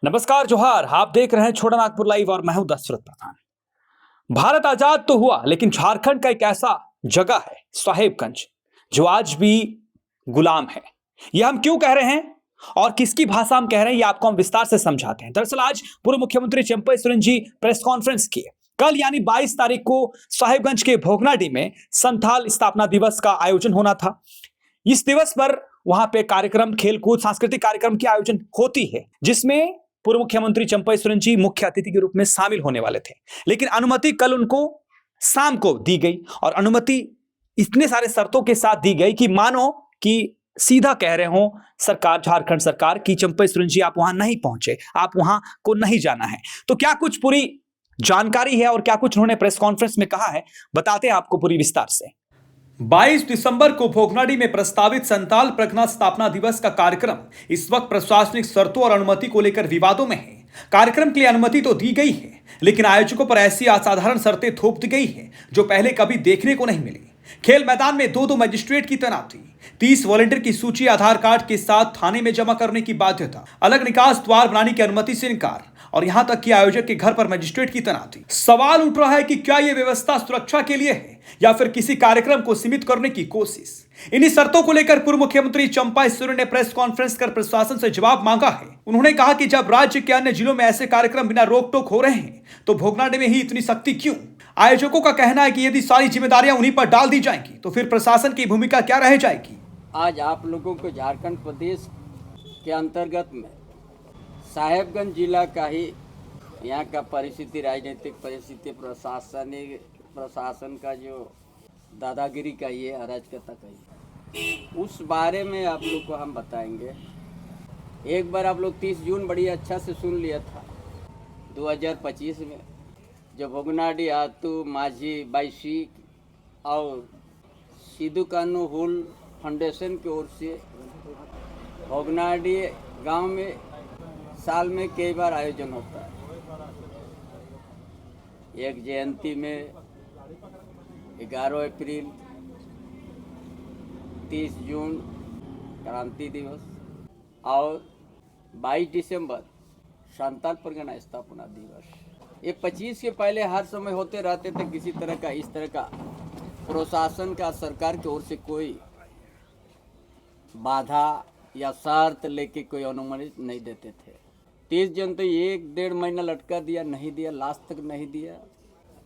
नमस्कार जोहार, आप देख रहे हैं छोटा नागपुर लाइव और मैं हूं दशरथ प्रधान। भारत आजाद तो हुआ, लेकिन झारखंड का एक ऐसा जगह है साहेबगंज जो आज भी गुलाम है। यह हम क्यों कह रहे हैं और किसकी भाषा हम कह रहे हैं, यह आपको हम विस्तार से समझाते हैं। दरअसल आज पूर्व मुख्यमंत्री चंपई सोरेन जी प्रेस कॉन्फ्रेंस किए। कल यानी 22 तारीख को साहेबगंज के भोगनाडीह में संथाल स्थापना दिवस का आयोजन होना था। इस दिवस पर वहां पे कार्यक्रम, खेलकूद, सांस्कृतिक कार्यक्रम की आयोजन होती है, जिसमें पूर्व मुख्यमंत्री चंपई सोरेन जी मुख्य अतिथि के रूप में शामिल होने वाले थे। लेकिन अनुमति कल उनको शाम को दी गई और अनुमति इतने सारे शर्तों के साथ दी गई कि मानो कि सीधा कह रहे हो सरकार, झारखंड सरकार की चंपई सोरेन जी आप वहां नहीं पहुंचे, आप वहां को नहीं जाना है। तो क्या कुछ पूरी जानकारी है और क्या कुछ उन्होंने प्रेस कॉन्फ्रेंस में कहा है, बताते हैं आपको पूरी विस्तार से। 22 दिसंबर को भोगनाडीह में प्रस्तावित संथाल परगना स्थापना दिवस का कार्यक्रम इस वक्त प्रशासनिक शर्तों और अनुमति को लेकर विवादों में है। कार्यक्रम के लिए अनुमति तो दी गई है, लेकिन आयोजकों पर ऐसी असाधारण शर्तें थोप दी गई है जो पहले कभी देखने को नहीं मिली। खेल मैदान में दो मजिस्ट्रेट की तैनाती, 30 वॉलंटियर की सूची आधार कार्ड के साथ थाने में जमा करने की बाध्यता, अलग निकास द्वार बनाने की अनुमति से इनकार और यहां तक कि आयोजक के घर पर मजिस्ट्रेट की तैनाती। सवाल उठ रहा है कि क्या यह व्यवस्था सुरक्षा के लिए है या फिर किसी कार्यक्रम को सीमित करने की कोशिश। इन्हीं शर्तों को लेकर पूर्व मुख्यमंत्री चंपई सोरेन ने प्रेस कॉन्फ्रेंस कर प्रशासन से जवाब मांगा है। उन्होंने कहा कि जब राज्य के अन्य जिलों में ऐसे कार्यक्रम बिना रोक टोक हो रहे हैं तो भोगनाडीह में ही इतनी सख्ती क्यों। आयोजकों का कहना है कि यदि सारी जिम्मेदारियां उन्हीं पर डाल दी जाएंगी तो फिर प्रशासन की भूमिका क्या रह जाएगी। आज आप लोगों को झारखंड प्रदेश के अंतर्गत में साहेबगंज जिला का ही यहाँ का परिस्थिति, राजनीतिक परिस्थिति, प्रशासन का जो दादागिरी का ये अराजकता का ये, उस बारे में आप लोग को हम बताएंगे। एक बार आप लोग 30 जून बड़ी अच्छा से सुन लिया था 2025 में, जब भोगनाडीह आतू माझी बाईसी और सिद्धू कानू हुल फाउंडेशन की ओर से भोगनाडीह गांव में साल में कई बार आयोजन होता है। एक जयंती में 11 अप्रैल, 30 जून क्रांति दिवस और 22 दिसंबर संथाल परगना स्थापना दिवस। ये 25 के पहले हर समय होते रहते थे। किसी तरह का इस तरह का प्रशासन का, सरकार की ओर से कोई बाधा या शर्त लेके कोई अनुमति नहीं देते थे। 30 जन तो 1-1.5 महीना लटका दिया, नहीं दिया, लास्ट तक नहीं दिया।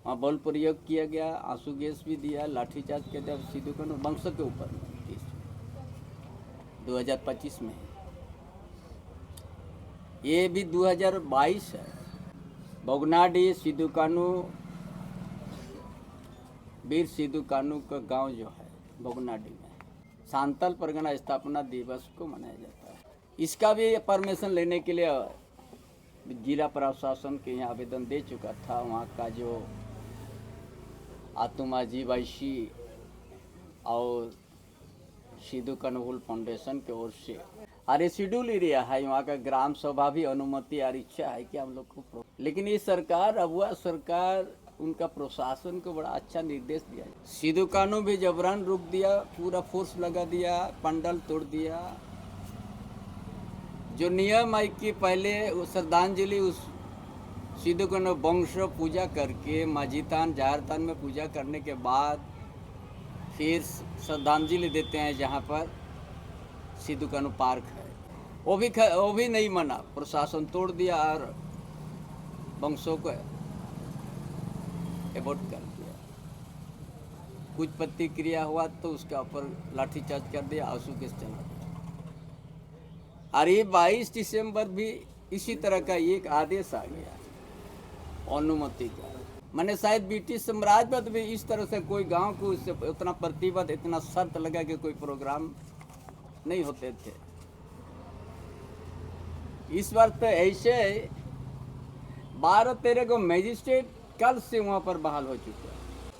वहाँ बल प्रयोग किया गया, आंसू गैस भी दिया, लाठीचार्ज किया गया सिद्धू कानू वंश के ऊपर 2025 में। ये भी 2022 है। भोगनाडीह सिद्धू कानू, वीर सिद्धू कानू का गांव जो है भोगनाडीह में, संथाल परगना स्थापना दिवस को मनाया जाता है। इसका भी परमिशन लेने के लिए जिला प्रशासन के यहाँ आवेदन दे चुका था। वहाँ का जो आतू माझी बाईसी और सिद्धू कानू हुल फाउंडेशन की ओर से अरे शेड्यूल एरिया है, वहाँ का ग्राम सभा भी अनुमति और इच्छा है कि हम लोग को, लेकिन ये सरकार, अबुआ सरकार, उनका प्रशासन को बड़ा अच्छा निर्देश दिया। सिद्धू कानू भी जबरन रोक दिया, पूरा फोर्स लगा दिया, पंडाल तोड़ दिया। जो नियम है कि पहले श्रद्धांजलि उस सिद्धू कानू वंश पूजा करके माझीतान झारतान में पूजा करने के बाद फिर श्रद्धांजलि देते हैं जहाँ पर सिद्धू कानू पार्क है। वो भी नहीं मना, प्रशासन तोड़ दिया और वंशों को एबॉर्ट कर दिया। कुछ प्रतिक्रिया हुआ तो उसके ऊपर लाठीचार्ज कर दिया, आंसू गैस चला दिया। अरे 22 दिसंबर भी इसी तरह का एक आदेश आ गया अनुमति का। मैंने शायद ब्रिटिश साम्राज्य में भी इस तरह से कोई गांव को उतना प्रतिबद्ध, इतना शर्त लगा कि कोई प्रोग्राम नहीं होते थे। इस बार तो ऐसे 12-13 को मजिस्ट्रेट कल से वहाँ पर बहाल हो चुका है।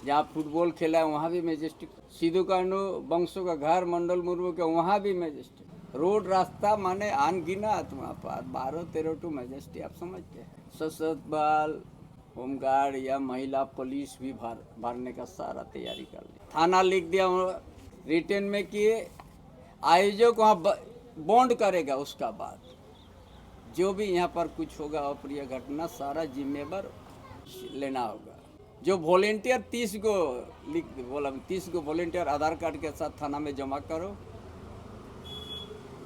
जहाँ फुटबॉल खेला है वहाँ भी मजिस्ट्रेट, सिद्धू कानू वंशों का घर मंडल मुर्मू का वहाँ भी मजिस्ट्रेट, रोड रास्ता माने अनगिनत वहाँ पर 12-13 टू मजिस्ट्रेट। आप समझते हैं, सशस्त्र बल, होमगार्ड या महिला पुलिस भी भरने का सारा तैयारी कर ली। थाना लिख दिया रिटर्न में कि आयोजक वहाँ बॉन्ड करेगा, उसका बाद जो भी यहाँ पर कुछ होगा अप्रिय घटना सारा जिम्मेवार लेना होगा। जो वॉलेंटियर 30 को लिख बोला 30 को वॉलेंटियर आधार कार्ड के साथ थाना में जमा करो,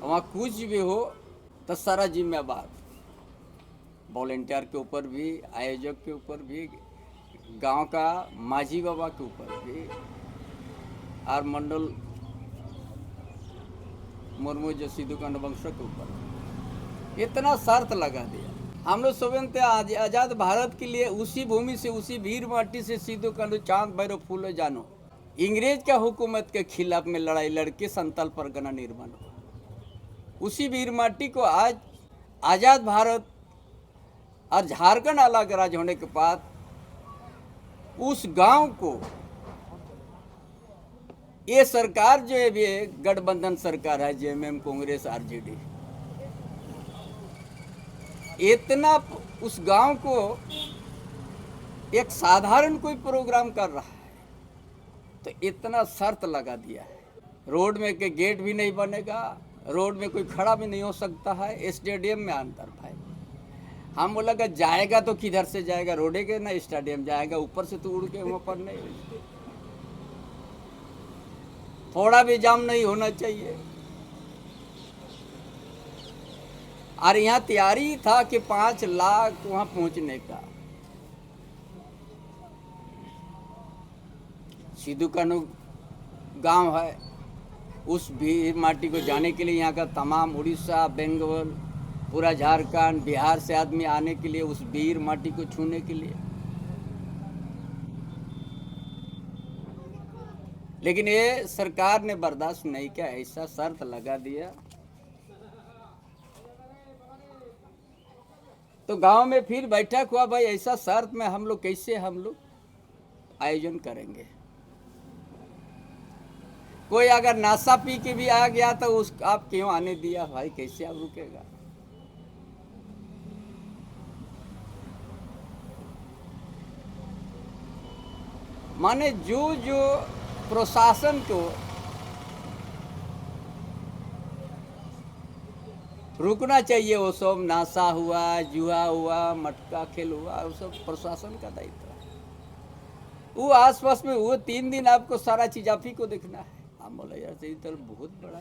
वहाँ कुछ भी हो तो सारा जिम्मेवार वॉलेंटियर के ऊपर भी, आयोजक के ऊपर भी, गांव का माझी बाबा के ऊपर भी और मंडल मुर्मू जो सिद्धू कांड वंशों के ऊपर इतना शर्त लगा दिया। हम लोग सोचते आज़ाद भारत के लिए उसी भूमि से, उसी भीड़ माटी से सिद्धू कांड, चांद भैरव फूलो जानो, इंग्रेज का हुकूमत के खिलाफ में लड़ाई लड़के संताल परगना निर्माण हुआ। उसी भीड़ माटी को आज आज़ाद भारत और झारखंड अलग राज्य होने के बाद उस गांव को ये सरकार जो है भी गठबंधन सरकार है, जेएमएम, कांग्रेस, आरजेडी, इतना उस गांव को एक साधारण कोई प्रोग्राम कर रहा है तो इतना शर्त लगा दिया है। रोड में के गेट भी नहीं बनेगा, रोड में कोई खड़ा भी नहीं हो सकता है, स्टेडियम में अंतर भाई। हम बोला कि जाएगा तो किधर से जाएगा, रोडे के ना स्टेडियम जाएगा, ऊपर से तो उड़ के वहाँ पर नहीं, थोड़ा भी जाम नहीं होना चाहिए। और यहाँ तैयारी था कि 5 लाख वहाँ पहुँचने का। सिद्धू कान्हू गांव है, उस भीड़ माटी को जाने के लिए यहाँ का तमाम उड़ीसा, बंगाल, पूरा झारखंड, बिहार से आदमी आने के लिए उस भीड़ माटी को छूने के लिए। लेकिन ये सरकार ने बर्दाश्त नहीं किया, ऐसा शर्त लगा दिया। तो गांव में फिर बैठक हुआ, भाई ऐसा शर्त में हम लोग कैसे आयोजन करेंगे। कोई अगर नाशा पी के भी आ गया तो उस आप क्यों आने दिया भाई, कैसे आप रुकेगा। माने जो प्रशासन को रुकना चाहिए वो सब, नाशा हुआ, जुआ हुआ, मटका खेल हुआ, वो सब प्रशासन का दायित्व है। वो आसपास में वो 3 दिन आपको सारा चीज आप ही को देखना है। हम बोला यार ये तो बहुत बड़ा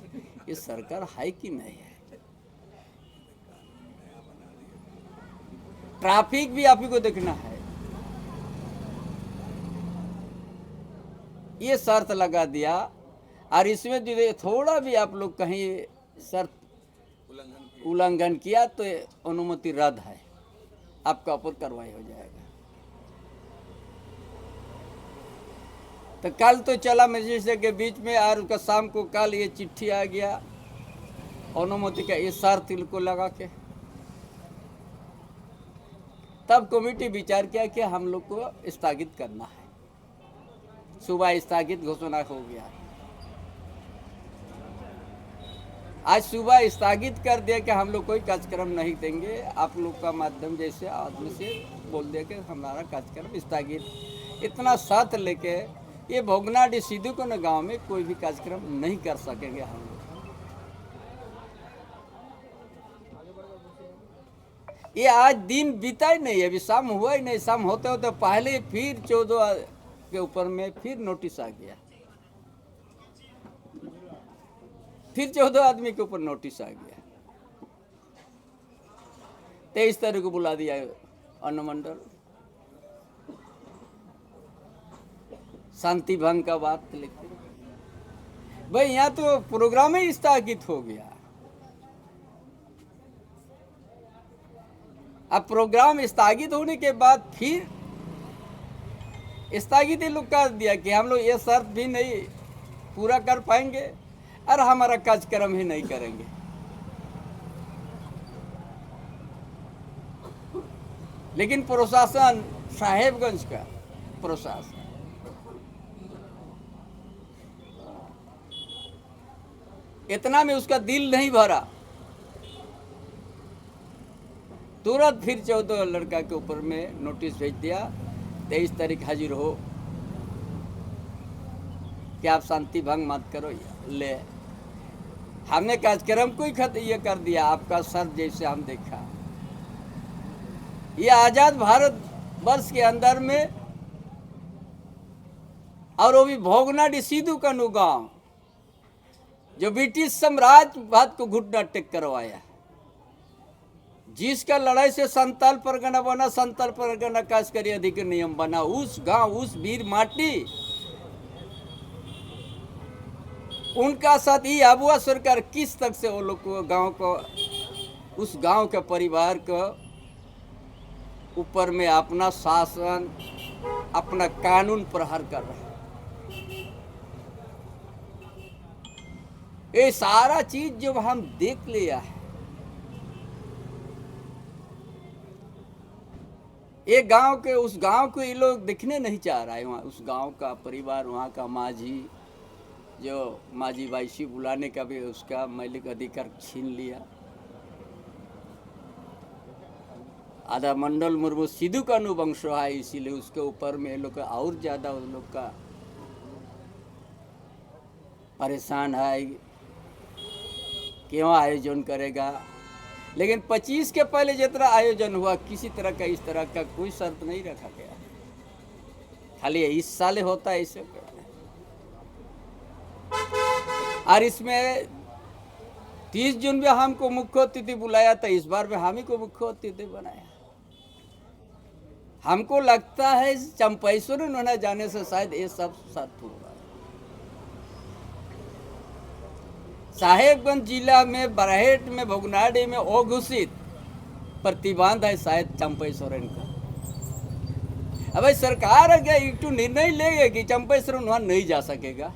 ये सरकार है कि नहीं है। ट्रैफिक भी आप ही को देखना है। ये शर्त लगा दिया और इसमें जो थोड़ा भी आप लोग कहीं शर्त उल्लंघन किया तो अनुमति रद्द है, आपका ऊपर कार्रवाई हो जाएगा। तो कल तो चला मजिस्ट्रेट के बीच में और उसका शाम को कल ये चिट्ठी आ गया अनुमति का, ये शर्त को लगा के तब कमेटी विचार किया कि हम लोग को स्थगित करना है। सुबह स्थगित घोषणा हो गया। आज सुबह स्थगित कर दिया कि हम लोग कोई कार्यक्रम नहीं देंगे, आप लोग का माध्यम जैसे आदमी से बोल दिया कि हमारा कार्यक्रम स्थगित। इतना साथ लेके ये भोगनाडीह सिद्धू कान्हू गांव में कोई भी कार्यक्रम नहीं कर सकेंगे हम लोग। ये आज दिन बीता ही नहीं है, अभी शाम हुआ ही नहीं। शाम होते होते पहले फिर 14 के ऊपर में फिर नोटिस आ गया, फिर 14 आदमी के ऊपर नोटिस आ गया। 23 तारीख को बुला दिया अनुमंडल, शांति भंग का बात लिखते। भाई यहाँ तो प्रोग्राम ही स्थगित हो गया। अब प्रोग्राम स्थगित होने के बाद फिर स्थगित ही लोग कर दिया कि हम लोग ये शर्त भी नहीं पूरा कर पाएंगे और हमारा कार्यक्रम ही नहीं करेंगे। लेकिन प्रशासन, साहेबगंज का प्रशासन इतना में उसका दिल नहीं भरा, तुरंत फिर 14 लड़का के ऊपर में नोटिस भेज दिया, 23 तारीख हाजिर हो कि आप शांति भंग मत करो। ले हमने कार्यक्रम को ही ये कर दिया, आपका सर जैसे हम देखा। ये आज़ाद भारत वर्ष के अंदर में, और वो भी भोगनाडी सिद्धू कानू गांव, जो ब्रिटिश साम्राज्यवाद को घुटना टेक करवाया, जिसका लड़ाई से संताल परगना बना, संताल परगना काशकरी अधिकार नियम बना, उस गांव, उस वीर माटी, उनका साथ ही आबुआ सरकार किस तक से वो लोग को गांव को, उस गांव के परिवार को ऊपर में अपना शासन, अपना कानून प्रहार कर रहा है। ये सारा चीज जब हम देख लिया है, ये गांव के, उस गांव को ये लोग दिखने नहीं चाह रहा है। वहाँ उस गांव का परिवार, वहाँ का माझी, जो माझी वाइसी बुलाने का भी उसका मौलिक अधिकार छीन लिया। आधा मंडल मुर्मू सिद्धू कानू वंश है, इसीलिए उसके ऊपर में लोग और ज़्यादा उन लोग का परेशान है, क्यों आयोजन करेगा। लेकिन 25 के पहले जितना आयोजन हुआ, किसी तरह का इस तरह का कोई शर्त नहीं रखा गया, खाली इस साल होता है इसे। और इसमें 30 जून में हमको मुख्य अतिथि बुलाया था, इस बार में हम ही को मुख्य अतिथि बनाया। हमको लगता है चंपेश्वर न जाने से शायद ये सब सत्य होगा। साहेबगंज जिला में, बरहेट में, भोगनाडी में अघोषित प्रतिबंध है शायद चंपेश्वरन का। अब सरकार अगर एक निर्णय लेगी कि चंपेश्वरन वहाँ नहीं जा सकेगा,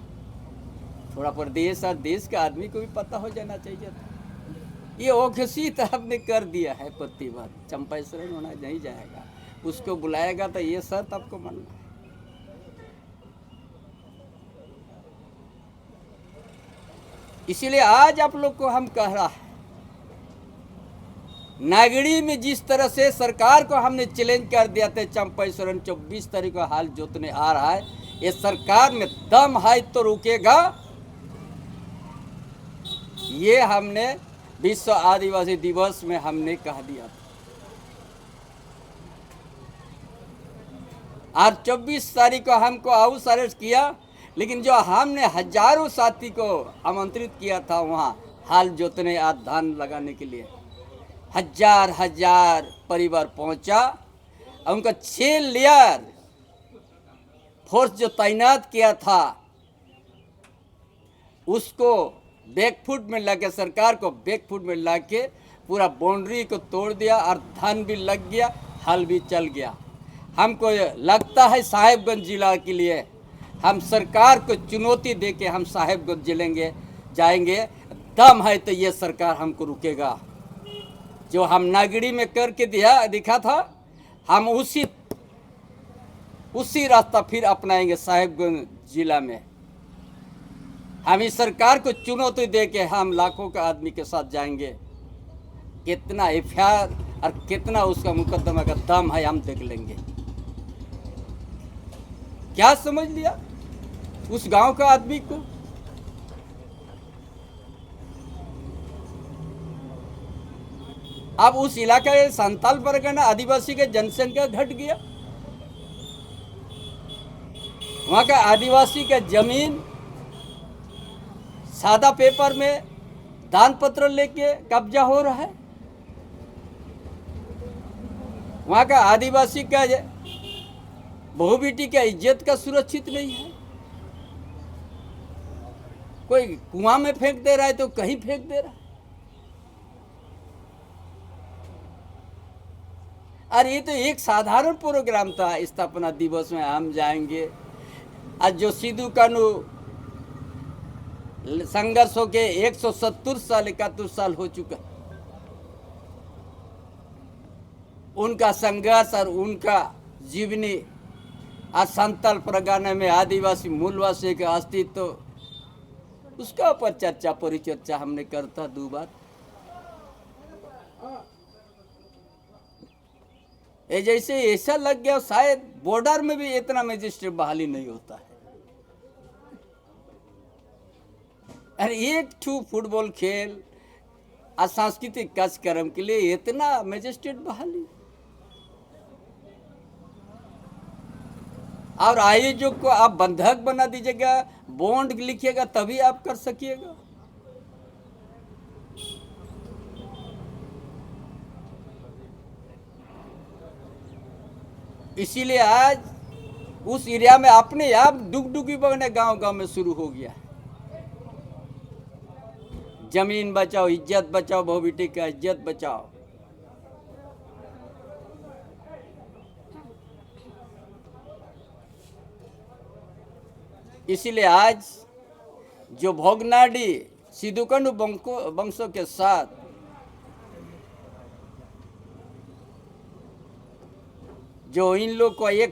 थोड़ा प्रदेश और देश के आदमी को भी पता हो जाना चाहिए था। ये अघोषित आपने कर दिया है प्रतिबंध, चंपेश्वरन वहाँ नहीं जाएगा, उसको बुलाएगा तो ये शर्त आपको मानना है। इसीलिए आज आप लोग को हम कह रहा है, नागड़ी में जिस तरह से सरकार को हमने चैलेंज कर दिया था, चंपेश्वरन 24 तारीख को हाल जोतने आ रहा है, ये सरकार में दम है तो रुकेगा। ये हमने विश्व आदिवासी दिवस में हमने कह दिया था। आज 24 तारीख को हमको हाउस अरेस्ट किया, लेकिन जो हमने हजारों साथी को आमंत्रित किया था वहाँ हाल जोतने या धान लगाने के लिए, हजार हजार परिवार पहुँचा। उनका 6 लेयर फोर्स जो तैनात किया था, उसको बैकफुट में लाके, सरकार को बैकफुट में लाके पूरा बाउंड्री को तोड़ दिया, और धान भी लग गया, हल भी चल गया। हमको लगता है साहेबगंज जिला के लिए हम सरकार को चुनौती देके हम साहेबगंज जिलेंगे जाएंगे। दम है तो ये सरकार हमको रुकेगा। जो हम नागड़ी में करके दिखा था, हम उसी रास्ता फिर अपनाएंगे साहेबगंज जिला में। हम इस सरकार को चुनौती देके हम लाखों का आदमी के साथ जाएंगे। कितना एफआईआर और कितना उसका मुकदमा का दम है हम देख लेंगे। क्या समझ लिया उस गांव का आदमी को? अब उस इलाके के संताल परगना आदिवासी के जनसंख्या घट गया, वहां का आदिवासी का जमीन सादा पेपर में दान पत्र लेके कब्जा हो रहा है। वहां का आदिवासी का बहू बेटी का इज्जत का सुरक्षित नहीं है। कोई कुआं में फेंक दे रहा है तो कहीं फेंक दे रहा है। अरे ये तो एक साधारण प्रोग्राम था, स्थापना दिवस में हम जाएंगे। आज जो सिद्धू कानू संघर्ष होके 170 साल 71 साल हो चुका, उनका संघर्ष और उनका जीवनी आज संताल परगना में आदिवासी मूलवासी के अस्तित्व, उसका ऊपर चर्चा परिचर्चा हमने करता 2 बार। ये जैसे ऐसा लग गया शायद बॉर्डर में भी इतना मजिस्ट्रेट बहाली नहीं होता है। अरे एक फुटबॉल खेल और सांस्कृतिक कार्यक्रम के लिए इतना मजिस्ट्रेट बहाली। और आयोजक को आप बंधक बना दीजिएगा, बॉन्ड लिखिएगा, तभी आप कर सकिएगा। इसीलिए आज उस एरिया में अपने आप डुगडुगी बगने गांव गांव में शुरू हो गया। जमीन बचाओ, इज्जत बचाओ, बहु बेटी का इज्जत बचाओ। इसीलिए आज जो भोगनाडी सिद्धू-कान्हू वंशों के साथ जो इन लोग को एक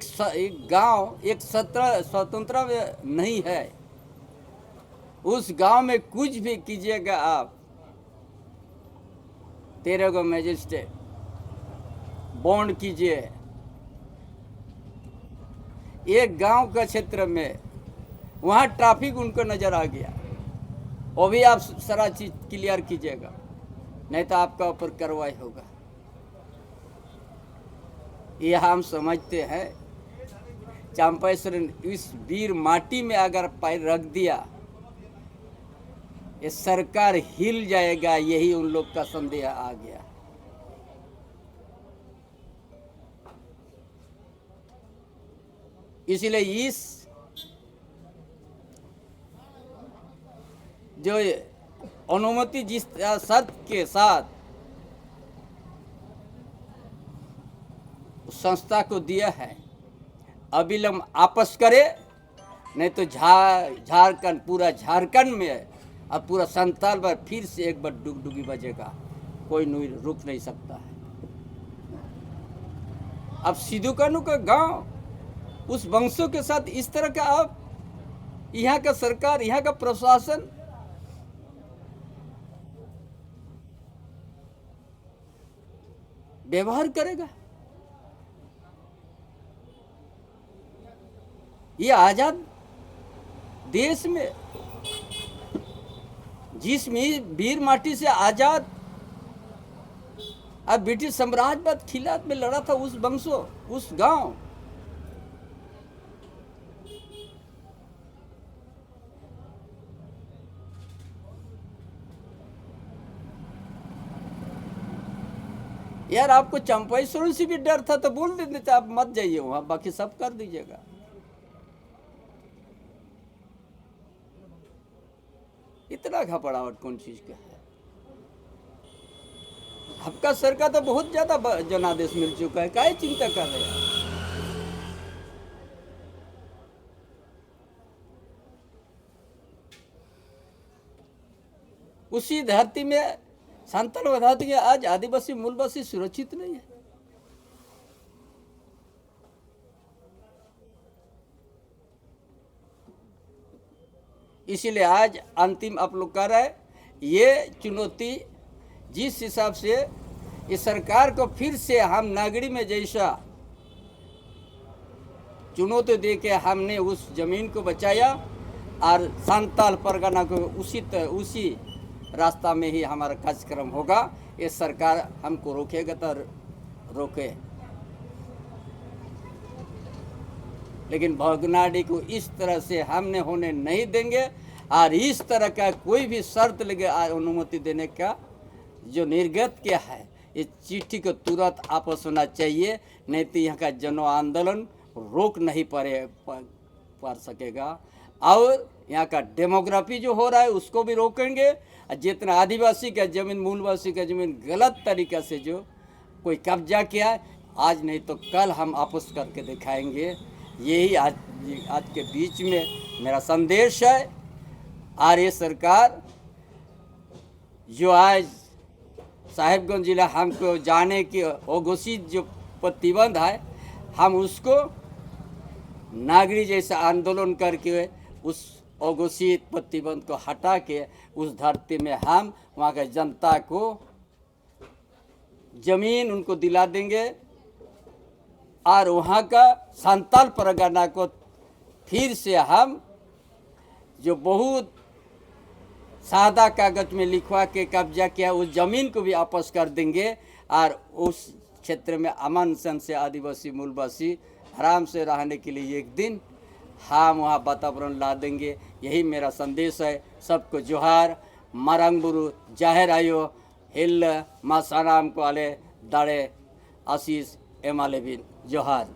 गांव, एक स्वतंत्र नहीं है, उस गांव में कुछ भी कीजिएगा आप, 13 को मजिस्ट्रेट बॉन्ड कीजिए। एक गांव का क्षेत्र में वहाँ ट्रैफिक उनको नज़र आ गया, वो भी आप सारा चीज़ क्लियर कीजिएगा, नहीं तो आपका ऊपर कार्रवाई होगा। ये हम समझते हैं चंपेश्वर इस वीर माटी में अगर पैर रख दिया, ये सरकार हिल जाएगा, यही उन लोग का संदेह आ गया। इसलिए इस जो अनुमति जिस शर्त के साथ संस्था को दिया है, अविलंब आपस करे, नहीं तो झारखंड, पूरा झारखंड में और पूरा संताल पर फिर से एक बार डुगडुगी बजेगा, कोई रुक नहीं सकता है। अब सिद्धू-कान्हू का गांव उस वंशों के साथ इस तरह का अब यहाँ का सरकार, यहाँ का प्रशासन व्यवहार करेगा। ये आजाद देश में, जिस वीर माटी से आजाद अब ब्रिटिश साम्राज्यवाद खिलाफ में लड़ा था, उस वंशों, उस गांव, यार आपको चंपेश्वर से भी डर था तो बोल देते थे आप मत जाइए वहां, बाकी सब कर दीजिएगा। इतना घबराहट कौन चीज का है? आपका सरकार तो बहुत ज्यादा जनादेश मिल चुका है, काहे चिंता कर रहे हैं? उसी धरती में संताल धरती में आज आदिवासी मूलवासी सुरक्षित नहीं है। इसीलिए आज अंतिम आप लोग कर रहे हैं, ये चुनौती जिस हिसाब से इस सरकार को फिर से हम नागरी में जैसा चुनौती दे के हमने उस जमीन को बचाया और संताल परगना को उसी रास्ता में ही हमारा कार्यक्रम होगा। ये सरकार हमको रोकेगा तो रोके, लेकिन भोगनाडी को इस तरह से हमने होने नहीं देंगे। और इस तरह का कोई भी शर्त लगे अनुमति देने का जो निर्गत किया है, ये चिट्ठी को तुरंत वापस होना चाहिए, नहीं तो यहाँ का जन आंदोलन रोक नहीं पा सकेगा। और यहाँ का डेमोग्राफी जो हो रहा है उसको भी रोकेंगे। जितना आदिवासी का जमीन, मूलवासी का जमीन गलत तरीका से जो कोई कब्जा किया है, आज नहीं तो कल हम वापस करके दिखाएंगे। यही आज के बीच में मेरा संदेश है। और ये सरकार जो आज साहिबगंज जिला हमको जाने की घोषित जो प्रतिबंध है, हम उसको नागरिक जैसा आंदोलन करके उस अघोषित प्रतिबंध को हटा के उस धरती में हम वहाँ के जनता को जमीन उनको दिला देंगे और वहाँ का संताल परगना को फिर से हम जो बहुत सादा कागज में लिखवा के कब्जा किया उस जमीन को भी वापस कर देंगे और उस क्षेत्र में अमन शन से आदिवासी मूलवासी आराम से रहने के लिए एक दिन हम वहाँ वातावरण ला देंगे। यही मेरा संदेश है। सबको जोहार। मरंगबुरु जाहिर आयो हिल मासाराम को आले दाड़े आशीष एमाले बिन जोहार।